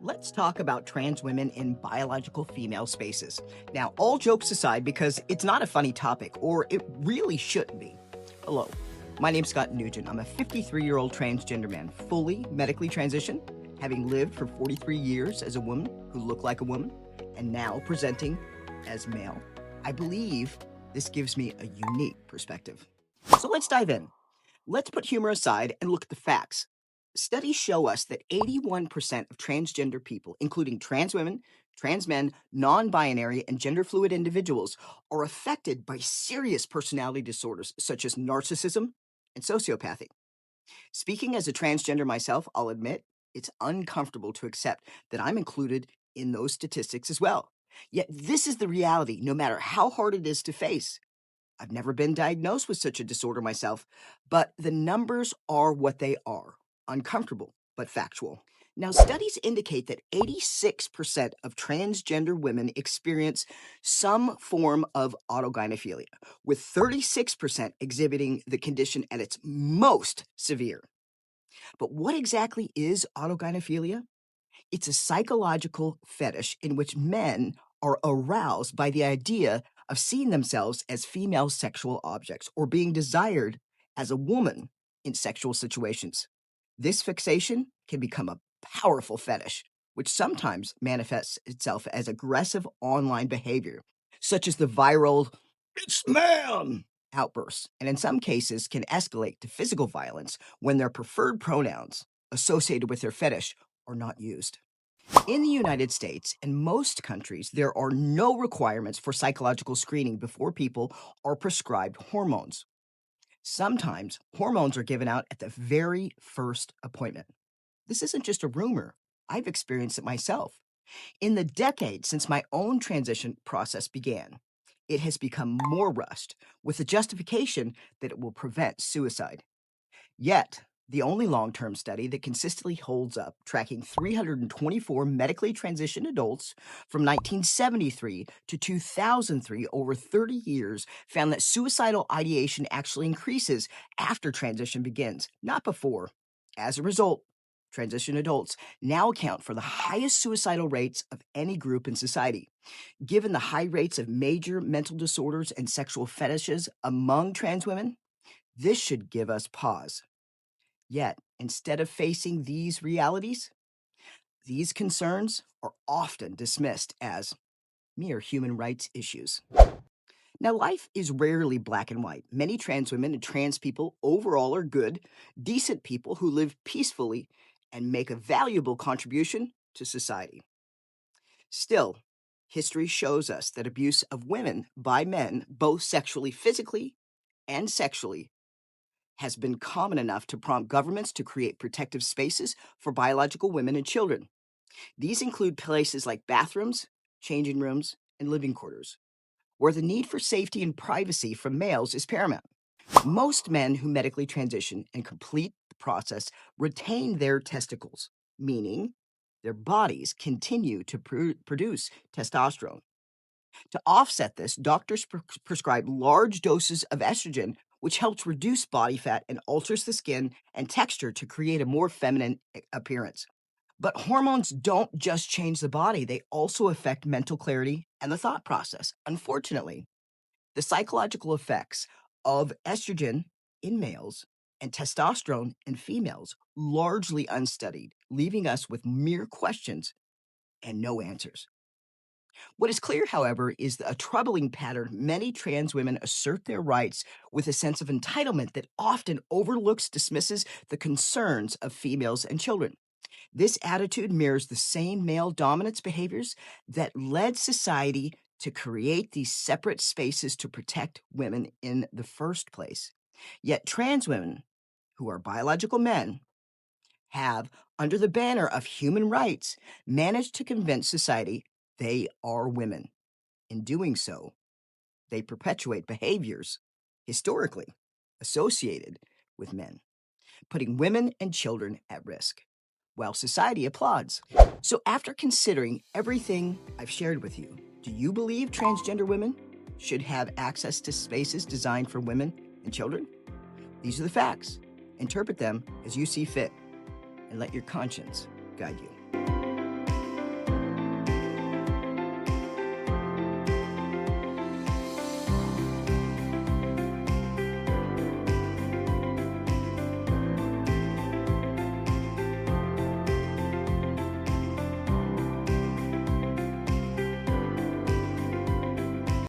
Let's talk about trans women in biological female spaces. Now, all jokes aside, because it's not a funny topic, or it really shouldn't be. Hello, my name's Scott Nugent. I'm a 53-year-old transgender man, fully medically transitioned, having lived for 43 years as a woman who looked like a woman, and now presenting as male. I believe this gives me a unique perspective. So let's dive in. Let's put humor aside and look at the facts. Studies show us that 81% of transgender people, including trans women, trans men, non binary, and gender fluid individuals, are affected by serious personality disorders such as narcissism and sociopathy. Speaking as a transgender myself, I'll admit it's uncomfortable to accept that I'm included in those statistics as well. Yet this is the reality, no matter how hard it is to face. I've never been diagnosed with such a disorder myself, but the numbers are what they are. Uncomfortable, but factual. Now, studies indicate that 86% of transgender women experience some form of autogynephilia, with 36% exhibiting the condition at its most severe. But what exactly is autogynephilia? It's a psychological fetish in which men are aroused by the idea of seeing themselves as female sexual objects or being desired as a woman in sexual situations. This fixation can become a powerful fetish, which sometimes manifests itself as aggressive online behavior, such as the viral "It's man" outbursts, and in some cases can escalate to physical violence when their preferred pronouns associated with their fetish are not used. In the United States and most countries, there are no requirements for psychological screening before people are prescribed hormones. Sometimes hormones are given out at the very first appointment. This isn't just a rumor. I've experienced it myself. In the decades since my own transition process began, it has become more rushed with the justification that it will prevent suicide. Yet, the only long-term study that consistently holds up, tracking 324 medically transitioned adults from 1973 to 2003 over 30 years, found that suicidal ideation actually increases after transition begins, not before. As a result, transition adults now account for the highest suicidal rates of any group in society. Given the high rates of major mental disorders and sexual fetishes among trans women, this should give us pause. Yet, instead of facing these realities, these concerns are often dismissed as mere human rights issues. Now, life is rarely black and white. Many trans women and trans people overall are good, decent people who live peacefully and make a valuable contribution to society. Still, history shows us that abuse of women by men, both sexually, physically, and sexually, has been common enough to prompt governments to create protective spaces for biological women and children. These include places like bathrooms, changing rooms, and living quarters, where the need for safety and privacy from males is paramount. Most men who medically transition and complete the process retain their testicles, meaning their bodies continue to produce testosterone. To offset this, doctors prescribe large doses of estrogen, which helps reduce body fat and alters the skin and texture to create a more feminine appearance. But hormones don't just change the body, they also affect mental clarity and the thought process. Unfortunately, the psychological effects of estrogen in males and testosterone in females largely unstudied, leaving us with mere questions and no answers. What is clear, however, is a troubling pattern. Many trans women assert their rights with a sense of entitlement that often overlooks, dismisses the concerns of females and children. This attitude mirrors the same male dominance behaviors that led society to create these separate spaces to protect women in the first place. Yet trans women, who are biological men, have, under the banner of human rights, managed to convince society they are women. In doing so, they perpetuate behaviors historically associated with men, putting women and children at risk, while society applauds. So, after considering everything I've shared with you, do you believe transgender women should have access to spaces designed for women and children? These are the facts. Interpret them as you see fit, and let your conscience guide you.